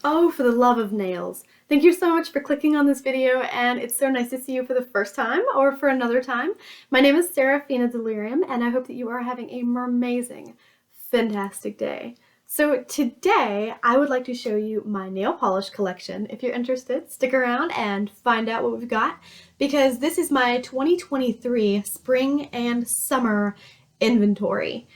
Oh, for the love of nails. Thank you so much for clicking on this video, and it's so nice to see you for the first time or for another time. My name is Sarafina Delirium, and I hope that you are having a mermazing, fantastic day. So today, I would like to show you my nail polish collection. If you're interested, stick around and find out what we've got, because this is my 2023 spring and summer inventory.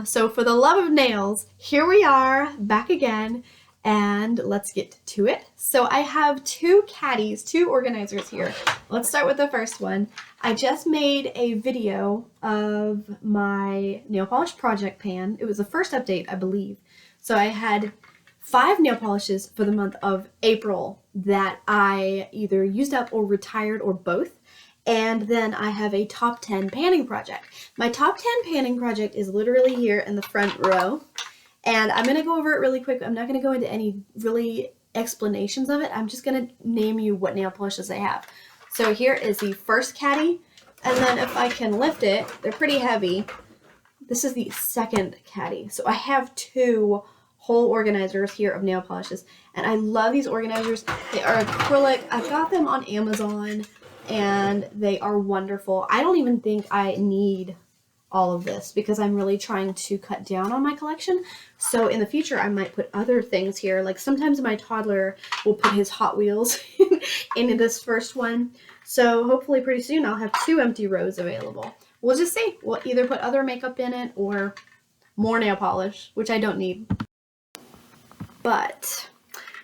So for the love of nails, here we are back again, and let's get to it. So I have two caddies, two organizers here. Let's start with the first one. I just made a video of my nail polish project pan. It was the first update, I believe. So I had 5 nail polishes for the month of April that I either used up or retired or both. And then I have a top 10 panning project. My top 10 panning project is literally here in the front row. And I'm going to go over it really quick. I'm not going to go into any really explanations of it. I'm just going to name you what nail polishes I have. So here is the first caddy. And then if I can lift it, they're pretty heavy. This is the second caddy. So I have 2 whole organizers here of nail polishes. And I love these organizers. They are acrylic. I got them on Amazon and they are wonderful. I don't even think I need all of this because I'm really trying to cut down on my collection. So in the future, I might put other things here. Like sometimes my toddler will put his Hot Wheels into this first one. So hopefully pretty soon I'll have 2 empty rows available. We'll just see. We'll either put other makeup in it or more nail polish, which I don't need. But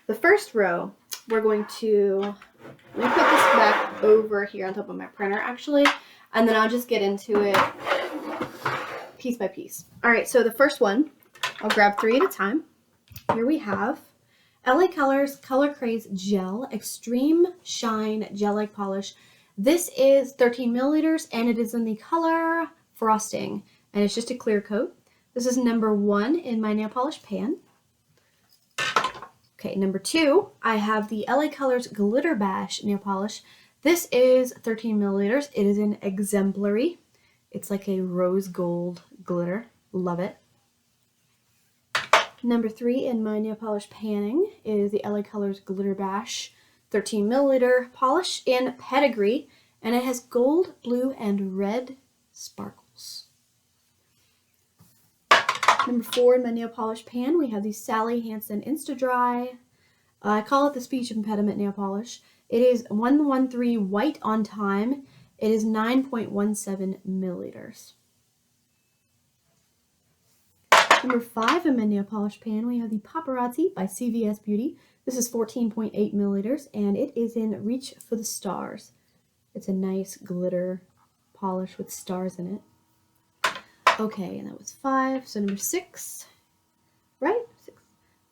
the first row, we're going to, let me put this back over here on top of my printer actually, and then I'll just get into it piece by piece. All right, so the first one, I'll grab 3 at a time. Here we have LA Colors Color Craze Gel Extreme Shine Gel-like Polish. This is 13 milliliters and it is in the color Frosting, and it's just a clear coat. This is number 1 in my nail polish pan. Okay, number 2, I have the LA Colors Glitter Bash nail polish. This is 13 milliliters. It is in Exemplary. It's like a rose gold glitter. Love it. Number 3 in my nail polish panning is the LA Colors Glitter Bash 13 milliliter polish in Pedigree, and it has gold, blue, and red sparkles. Number 4 in my nail polish pan, we have the Sally Hansen Insta Dry. I call it the speech impediment nail polish. It is 113 white on time. It is 9.17 milliliters. Number 5 in my nail polish pan, we have the Poparazzi by CVS Beauty. This is 14.8 milliliters, and it is in Reach for the Stars. It's a nice glitter polish with stars in it. Okay, and that was 5. So number 6, right? 6.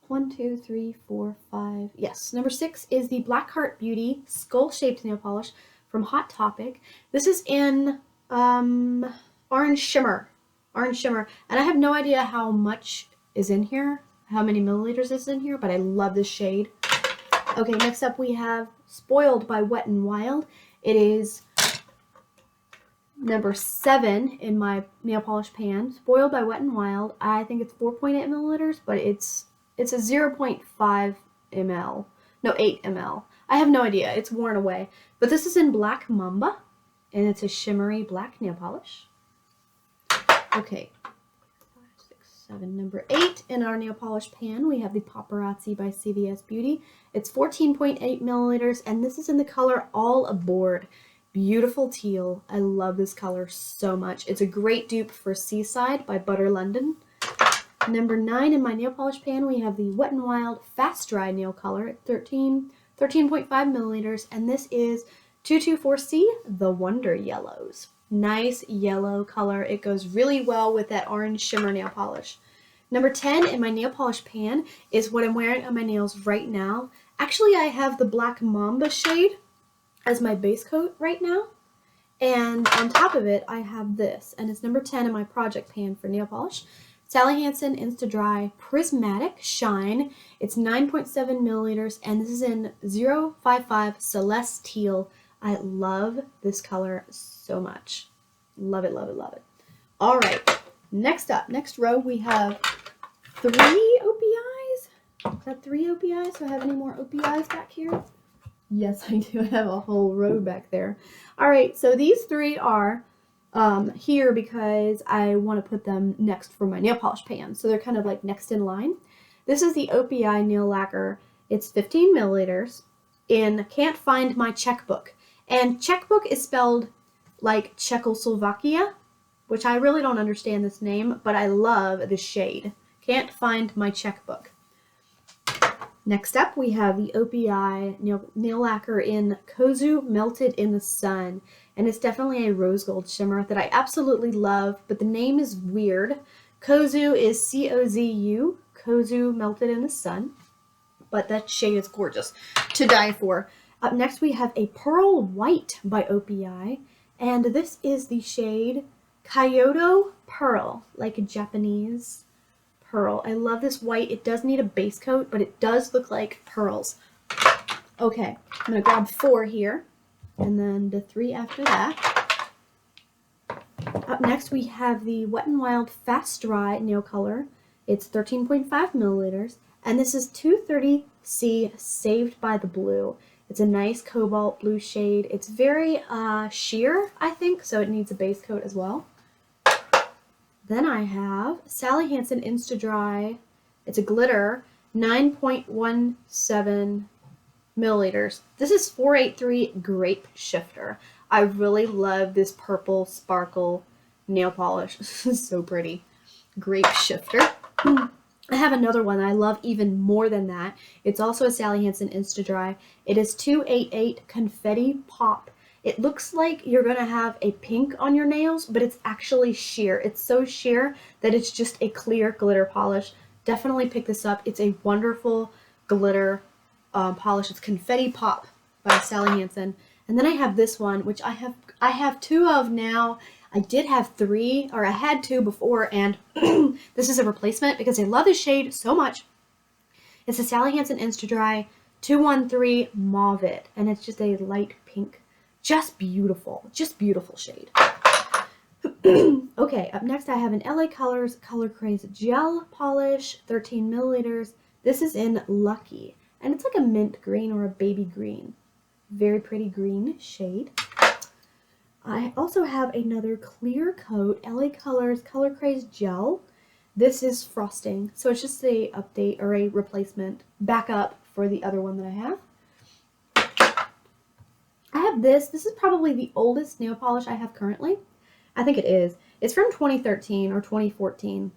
1, 2, 3, 4, 5. Yes, number 6 is the Blackheart Beauty Skull-Shaped Nail Polish from Hot Topic. This is in Orange Shimmer. Orange Shimmer. And I have no idea how much is in here, how many milliliters is in here, but I love this shade. Okay, next up we have Spoiled by Wet n Wild. It is number 7 in my nail polish pan. Spoiled by Wet n Wild. I think it's 4.8 milliliters, but it's a 0.5 ml. No, 8 ml. I have no idea. It's worn away. But this is in Black Mamba, and it's a shimmery black nail polish. Okay, 5, 6, 7. Number 8 in our nail polish pan, we have the Poparazzi by CVS Beauty. It's 14.8 milliliters, and this is in the color All Aboard. Beautiful teal. I love this color so much. It's a great dupe for Seaside by Butter London. Number 9 in my nail polish pan, we have the Wet n Wild Fast Dry nail color at 13.5 milliliters, and this is 224C, the Wonder Yellows. Nice yellow color. It goes really well with that orange shimmer nail polish. Number 10 in my nail polish pan is what I'm wearing on my nails right now. Actually, I have the Black Mamba shade as my base coat right now, and on top of it, I have this, and it's number 10 in my project pan for nail polish. Sally Hansen Insta Dry Prismatic Shine. It's 9.7 milliliters, and this is in 055 Celeste Teal. I love this color so much. Love it, love it, love it. All right, next up, next row, we have 3 O.P.Is. Is that 3 O.P.Is? Do I have any more O.P.Is back here? Yes, I do. I have a whole row back there. All right, so these 3 are here because I want to put them next for my nail polish pan. So they're kind of like next in line. This is the O.P.I nail lacquer. It's 15 milliliters in Can't Find My Checkbook. And checkbook is spelled like Czechoslovakia, which I really don't understand this name, but I love the shade. Can't Find My Checkbook. Next up, we have the O.P.I nail lacquer in Kozu Melted in the Sun. And it's definitely a rose gold shimmer that I absolutely love, but the name is weird. Kozu is C-O-Z-U, Kozu Melted in the Sun. But that shade is gorgeous to die for. Up next, we have a Pearl White by O.P.I. And this is the shade Kyoto Pearl, like a Japanese pearl. I love this white. It does need a base coat, but it does look like pearls. Okay, I'm going to grab 4 here, and then the 3 after that. Up next, we have the Wet n Wild Fast Dry nail color. It's 13.5 milliliters, and this is 230C Saved by the Blue. It's a nice cobalt blue shade. It's very sheer, I think, so it needs a base coat as well. Then I have Sally Hansen Insta Dry. It's a glitter, 9.17 milliliters. This is 483 Grape Shifter. I really love this purple sparkle nail polish. This is so pretty. Grape Shifter. I have another one that I love even more than that. It's also a Sally Hansen Insta Dry. It is 288 Confetti Pop. It looks like you're going to have a pink on your nails, but it's actually sheer. It's so sheer that it's just a clear glitter polish. Definitely pick this up. It's a wonderful glitter polish. It's Confetti Pop by Sally Hansen. And then I have this one, which I have 2 of now. I did have 3, or I had 2 before, and this is a replacement because I love this shade so much. It's a Sally Hansen Insta Dry 213 Mauve, and it's just a light pink. Just beautiful shade. Okay, up next I have an LA Colors Color Craze Gel Polish, 13 milliliters. This is in Lucky, and it's like a mint green or a baby green. Very pretty green shade. I also have another clear coat, LA Colors Color Craze Gel. This is frosting, so it's just a update or a replacement backup for the other one that I have. I have this. This is probably the oldest nail polish I have currently. I think it is. It's from 2013 or 2014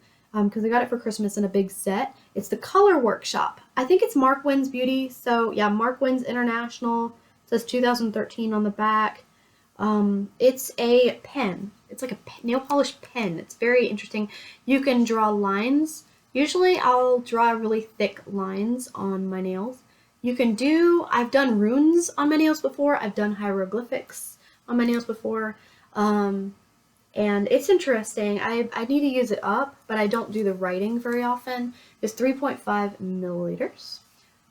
because I got it for Christmas in a big set. It's the Color Workshop. I think it's Mark Wynn's Beauty. So yeah, Mark Wynn's International. It says 2013 on the back. It's a pen. It's like a nail polish pen. It's very interesting. You can draw lines. Usually I'll draw really thick lines on my nails. I've done runes on my nails before. I've done hieroglyphics on my nails before. And it's interesting. I need to use it up, but I don't do the writing very often. It's 3.5 milliliters.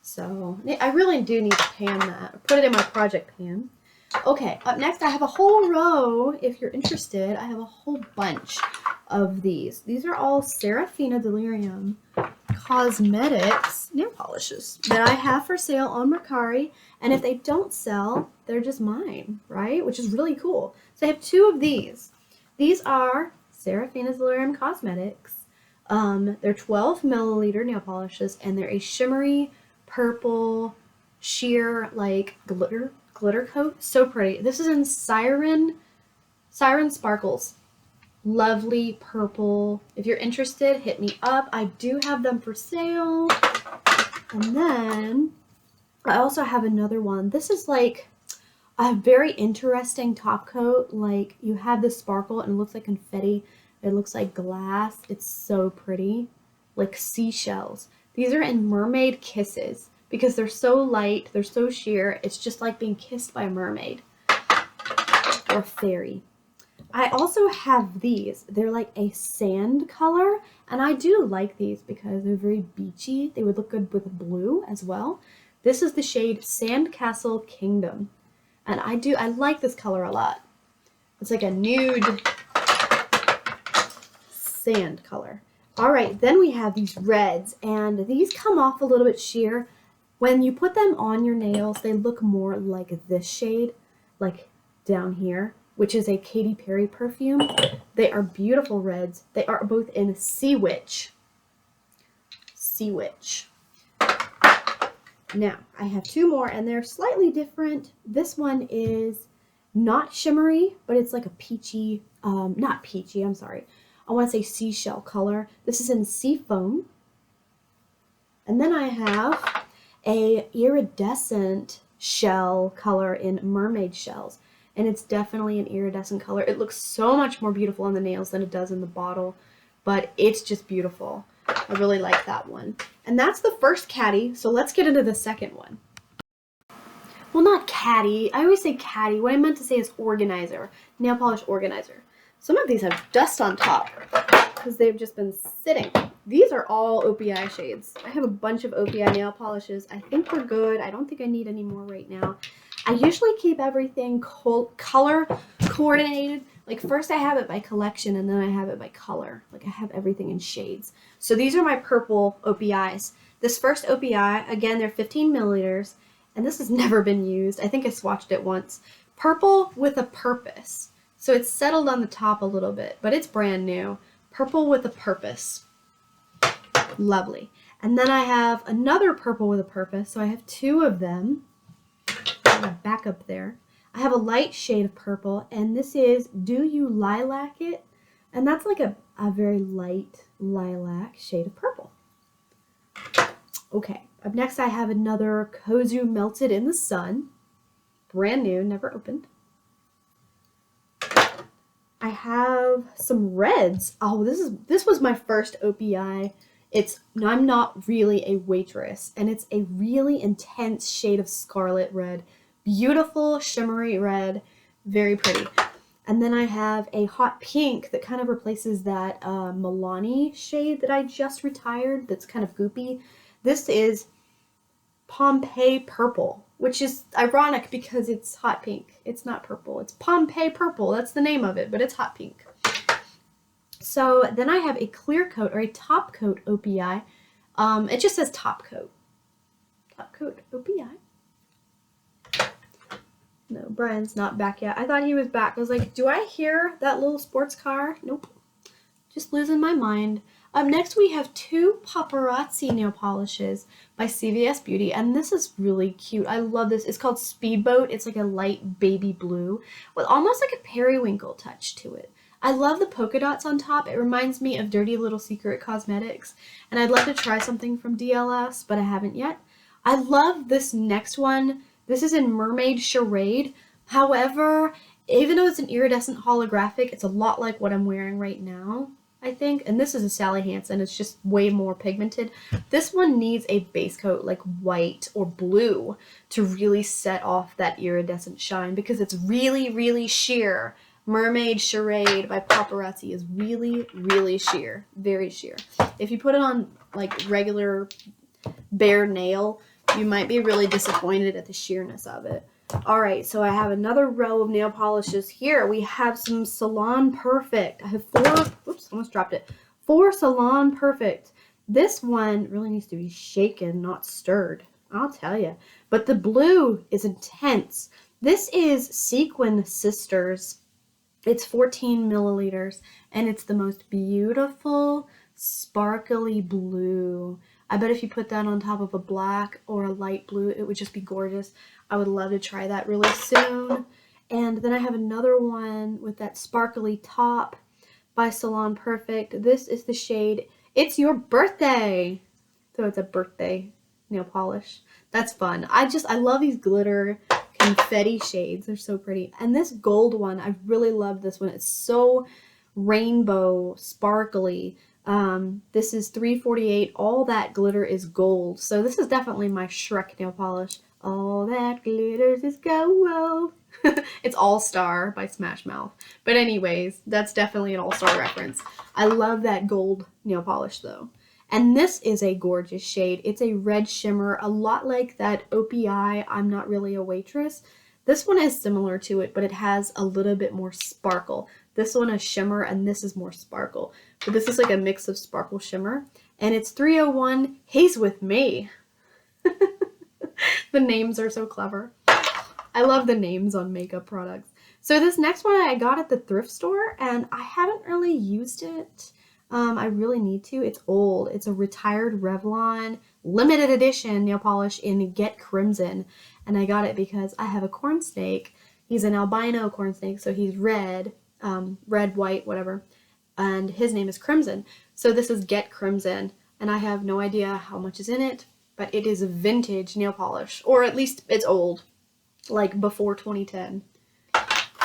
So I really do need to pan that. Put it in my project pan. Okay, up next I have a whole row. If you're interested, I have a whole bunch of these. These are all Sarafina Delirium Cosmetics nail polishes that I have for sale on Mercari, and if they don't sell, they're just mine, right? Which is really cool. So I have 2 of these. These are Sarafina Delirium Cosmetics. They're 12 milliliter nail polishes, and they're a shimmery purple sheer like glitter coat. So pretty. This is in Siren Sparkles. Lovely purple. If you're interested, hit me up. I do have them for sale. And then I also have another one. This is like a very interesting top coat. Like you have this sparkle and it looks like confetti. It looks like glass. It's so pretty. Like seashells. These are in Mermaid Kisses because they're so light. They're so sheer. It's just like being kissed by a mermaid or fairy. I also have these. They're like a sand color, and I do like these because they're very beachy. They would look good with blue as well. This is the shade Sandcastle Kingdom, and I like this color a lot. It's like a nude sand color. All right, then we have these reds, and these come off a little bit sheer. When you put them on your nails, they look more like this shade, like down here, which is a Katy Perry perfume. They are beautiful reds. They are both in Sea Witch. Sea Witch. Now, I have two more, and they're slightly different. This one is not shimmery, but it's like a peachy, not peachy, I'm sorry. I want to say seashell color. This is in Sea Foam. And then I have a iridescent shell color in Mermaid Shells. And it's definitely an iridescent color. It looks so much more beautiful on the nails than it does in the bottle, but it's just beautiful. I really like that one. And that's the first caddy, so let's get into the second one. Well, not caddy. I always say caddy. What I meant to say is organizer, nail polish organizer. Some of these have dust on top because they've just been sitting. These are all O.P.I shades. I have a bunch of O.P.I nail polishes. I think we're good. I don't think I need any more right now. I usually keep everything color coordinated. Like first I have it by collection and then I have it by color. Like I have everything in shades. So these are my purple O.P.Is. This first O.P.I, again, they're 15 milliliters. And this has never been used. I think I swatched it once. Purple with a purpose. So it's settled on the top a little bit, but it's brand new. Purple with a purpose. Lovely. And then I have another purple with a purpose. So I have two of them. Back up there. I have a light shade of purple, and this is Do You Lilac It? And that's like a very light lilac shade of purple. Okay, up next I have another Kozu Melted in the Sun. Brand new, never opened. I have some reds. Oh, this was my first O.P.I. I'm not really a waitress, and it's a really intense shade of scarlet red. Beautiful shimmery red, very pretty. And then I have a hot pink that kind of replaces that Milani shade that I just retired that's kind of goopy. This is Pompeii Purple, which is ironic because it's hot pink. It's not purple. It's Pompeii Purple. That's the name of it, but it's hot pink. So then I have a clear coat or a top coat O.P.I. It just says top coat. Top coat O.P.I. No, Brian's not back yet. I thought he was back. I was like, do I hear that little sports car? Nope. Just losing my mind. Up next, we have two Poparazzi nail polishes by CVS Beauty, and this is really cute. I love this. It's called Speedboat. It's like a light baby blue with almost like a periwinkle touch to it. I love the polka dots on top. It reminds me of Dirty Little Secret Cosmetics, and I'd love to try something from DLS, but I haven't yet. I love this next one. This is in Mermaid Charade. However, even though it's an iridescent holographic, it's a lot like what I'm wearing right now, I think. And this is a Sally Hansen. It's just way more pigmented. This one needs a base coat like white or blue to really set off that iridescent shine because it's really, really sheer. Mermaid Charade by Poparazzi is really, really sheer. Very sheer. If you put it on like regular bare nail, you might be really disappointed at the sheerness of it. All right, so I have another row of nail polishes here. We have some Salon Perfect. I have four, oops, almost dropped it. 4 Salon Perfect. This one really needs to be shaken, not stirred. I'll tell you. But the blue is intense. This is Sequin Sisters. It's 14 milliliters, and it's the most beautiful, sparkly blue. I bet if you put that on top of a black or a light blue, it would just be gorgeous. I would love to try that really soon. And then I have another one with that sparkly top by Salon Perfect. This is the shade It's Your Birthday. So it's a birthday nail polish. That's fun. I love these glitter confetti shades. They're so pretty. And this gold one, I really love this one. It's so rainbow sparkly. This is $3.48. All that glitter is gold. So this is definitely my Shrek nail polish. All that glitters is gold. It's All Star by Smash Mouth. But anyways, that's definitely an All Star reference. I love that gold nail polish though. And this is a gorgeous shade. It's a red shimmer, a lot like that O.P.I. I'm Not Really a Waitress. This one is similar to it, but it has a little bit more sparkle. This one is shimmer, and this is more sparkle. But this is like a mix of sparkle shimmer, and it's 301 He's With Me. The names are so clever. I love the names on makeup products. So this next one I got at the thrift store, and I haven't really used it. I really need to. It's old. It's a retired Revlon limited edition nail polish in Get Crimson, and I got it because I have a corn snake. He's an albino corn snake, so he's red, red, white, whatever, and his name is Crimson. So this is Get Crimson, and I have no idea how much is in it, but it is a vintage nail polish, or at least it's old, like before 2010.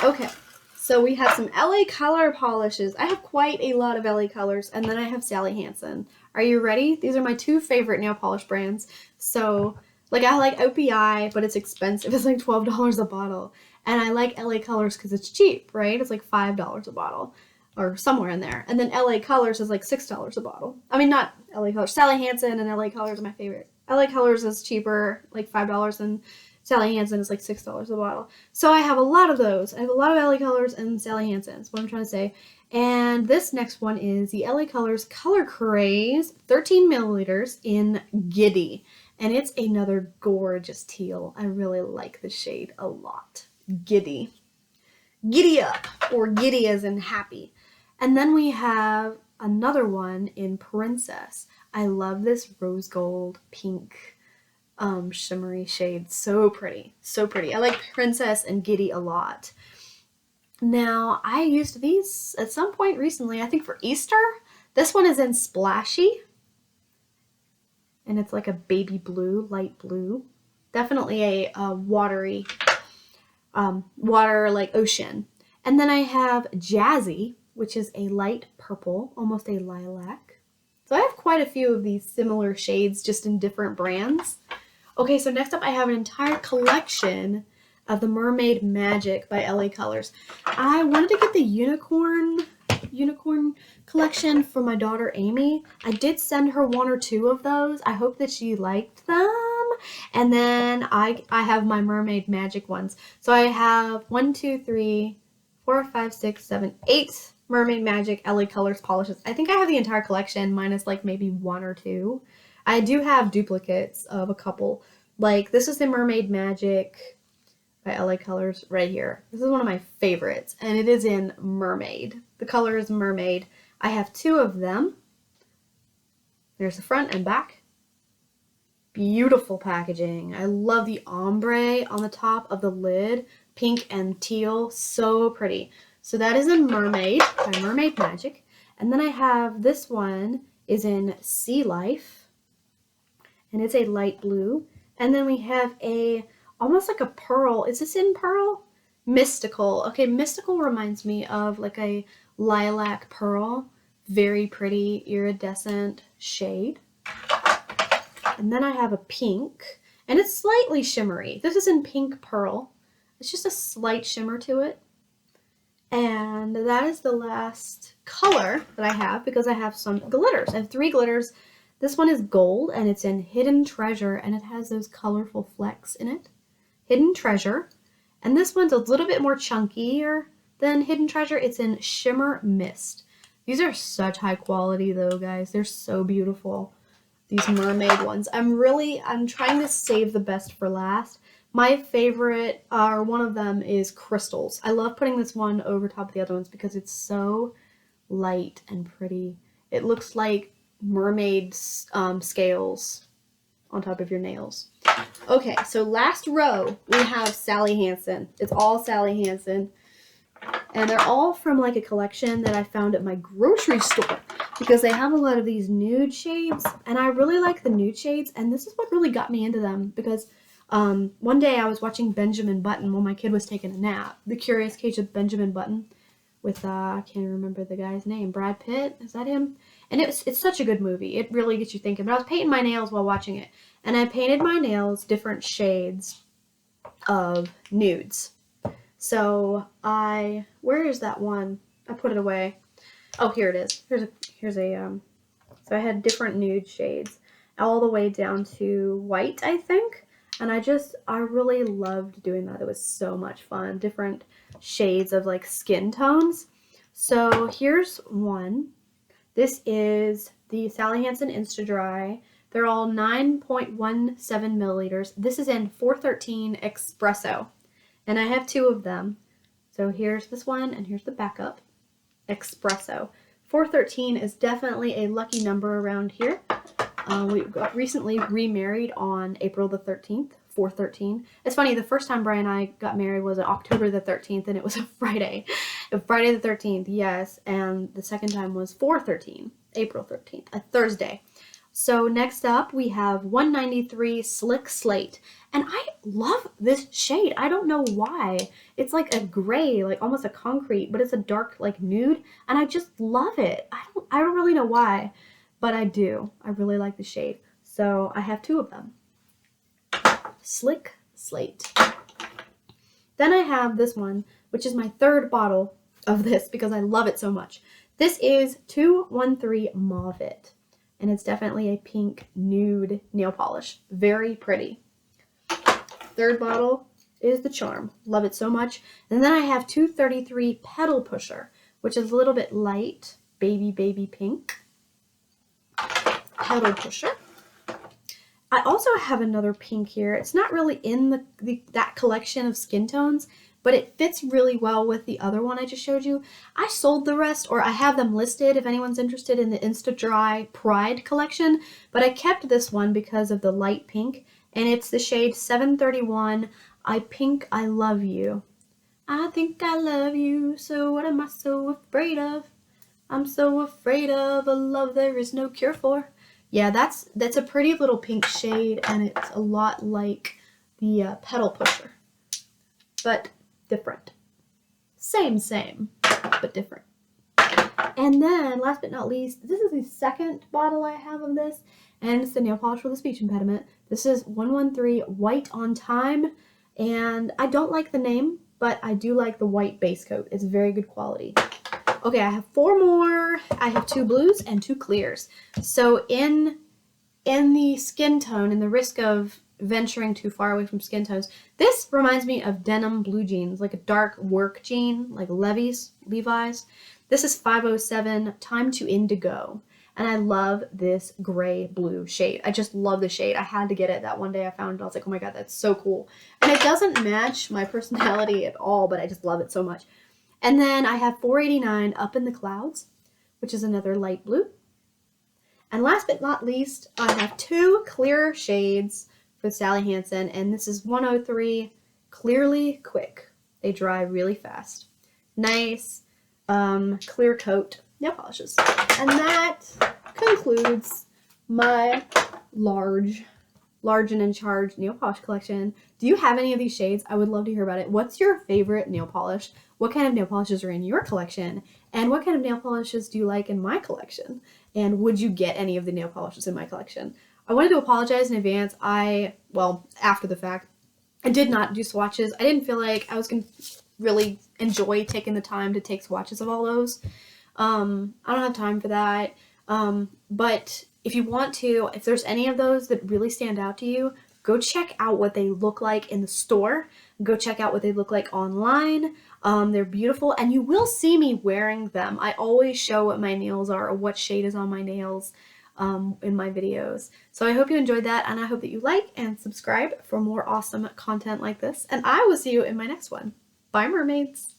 Okay. So we have some LA Color polishes. I have quite a lot of LA Colors, and then I have Sally Hansen. Are you ready? These are my two favorite nail polish brands. So, like, I like O.P.I, but it's expensive. It's like $12 a bottle. And I like LA Colors because it's cheap, right? It's like $5 a bottle, or somewhere in there. And then LA Colors is like $6 a bottle. I mean, not LA Colors. Sally Hansen and LA Colors are my favorite. LA Colors is cheaper, like $5, and Sally Hansen is like $6 a bottle. So I have a lot of those. I have a lot of LA Colors and Sally Hansen's, what I'm trying to say. And this next one is the LA Colors Color Craze 13 milliliters in Giddy. And it's another gorgeous teal. I really like the shade a lot. Giddy. Giddy up, or giddy as in happy. And then we have another one in Princess. I love this rose gold pink shimmery shade. So pretty. So pretty. I like Princess and Giddy a lot. Now, I used these at some point recently, I think for Easter. This one is in Splashy. And it's like a baby blue, light blue. Definitely a watery, water like ocean. And then I have Jazzy, which is a light purple, almost a lilac. So I have quite a few of these similar shades, just in different brands. Okay, so next up I have an entire collection of the Mermaid Magic by LA Colors. I wanted to get the unicorn collection for my daughter Amy. I did send her one or two of those. I hope that she liked them. And then I have my Mermaid Magic ones. So I have 1, 2, 3, 4, 5, 6, 7, 8 Mermaid Magic LA Colors polishes. I think I have the entire collection minus like maybe 1 or 2. I do have duplicates of a couple. Like, this is the Mermaid Magic by LA Colors right here. This is one of my favorites, and it is in Mermaid. The color is Mermaid. I have 2 of them. There's the front and back. Beautiful packaging. I love the ombre on the top of the lid. Pink and teal. So pretty. So that is in Mermaid by Mermaid Magic. And then I have this one is in Sea Life. And it's a light blue. And then we have a, almost like a pearl. Is this in pearl? Mystical. Okay, Mystical reminds me of like a lilac pearl. Very pretty iridescent shade. And then I have a pink. And it's slightly shimmery. This is in Pink Pearl. It's just a slight shimmer to it. And that is the last color that I have because I have some glitters. I have 3 glitters. This one is gold, and it's in Hidden Treasure, and it has those colorful flecks in it. Hidden Treasure. And this one's a little bit more chunkier than Hidden Treasure. It's in Shimmer Mist. These are such high quality, though, guys. They're so beautiful, these mermaid ones. I'm trying to save the best for last. My favorite, or one of them, is Crystals. I love putting this one over top of the other ones because it's so light and pretty. It looks like mermaid scales on top of your nails. Okay, so last row we have Sally Hansen. It's all Sally Hansen, and they're all from like a collection that I found at my grocery store because they have a lot of these nude shades, and I really like the nude shades, and this is what really got me into them because one day I was watching Benjamin Button while my kid was taking a nap. The Curious Case of Benjamin Button with I can't remember the guy's name. Brad Pitt, is that him? And it's such a good movie. It really gets you thinking. But I was painting my nails while watching it. And I painted my nails different shades of nudes. So where is that one? I put it away. Oh, here it is. So I had different nude shades all the way down to white, I think. And I really loved doing that. It was so much fun. Different shades of like skin tones. So here's one. This is the Sally Hansen Insta Dry. They're all 9.17 milliliters. This is in 413 Espresso, and I have 2 of them. So here's this one, and here's the backup. Espresso. 413 is definitely a lucky number around here. We got recently remarried on April the 13th, 413. It's funny, the first time Brian and I got married was on October the 13th, and it was a Friday. Friday the 13th, yes, and the second time was 413, April 13th, a Thursday. So next up, we have 193 Slick Slate, and I love this shade. I don't know why. It's like a gray, like almost a concrete, but it's a dark, like nude, and I just love it. I don't really know why, but I do. I really like the shade. So I have 2 of them. Slick Slate. Then I have this one, which is my 3rd bottle of this because I love it so much. This is 213 Mauve-It, and it's definitely a pink nude nail polish. Very pretty. 3rd bottle is the Charm. Love it so much. And then I have 233 Petal Pusher, which is a little bit light, baby pink. Petal Pusher. I also have another pink here. It's not really in that collection of skin tones, but it fits really well with the other one I just showed you. I sold the rest, or I have them listed if anyone's interested in the Insta Dry Pride collection, but I kept this one because of the light pink, and it's the shade 731 I Pink I Love You. I think I love you, so what am I so afraid of? I'm so afraid of a love there is no cure for. Yeah, that's a pretty little pink shade, and it's a lot like the Petal Pusher, but different. Same, but different. And then, last but not least, this is the 2nd bottle I have of this, and it's the nail polish with a speech impediment. This is 113 White on Time, and I don't like the name, but I do like the white base coat. It's very good quality. Okay, I have 4 more. I have 2 blues and 2 clears. So in the skin tone, and the risk of venturing too far away from skin tones, this reminds me of denim blue jeans, like a dark work jean, like Levi's. This is 507 Time to Indigo, and I love this gray blue shade. I just love the shade. I had to get it that one day I found it. I was like, oh my god, that's so cool. And it doesn't match my personality at all, but I just love it so much. And then I have 489 Up in the Clouds, which is another light blue. And last but not least, I have 2 clear shades for Sally Hansen, and this is 103 Clearly Quick. They dry really fast. Nice clear coat nail polishes. And that concludes my large and in charge nail polish collection. Do you have any of these shades? I would love to hear about it. What's your favorite nail polish? What kind of nail polishes are in your collection? And what kind of nail polishes do you like in my collection? And would you get any of the nail polishes in my collection? I wanted to apologize in advance. After the fact, I did not do swatches. I didn't feel like I was going to really enjoy taking the time to take swatches of all those. I don't have time for that. But if you want to, if there's any of those that really stand out to you, go check out what they look like in the store. Go check out what they look like online. They're beautiful, and you will see me wearing them. I always show what my nails are or what shade is on my nails in my videos. So I hope you enjoyed that, and I hope that you like and subscribe for more awesome content like this. And I will see you in my next one. Bye, mermaids!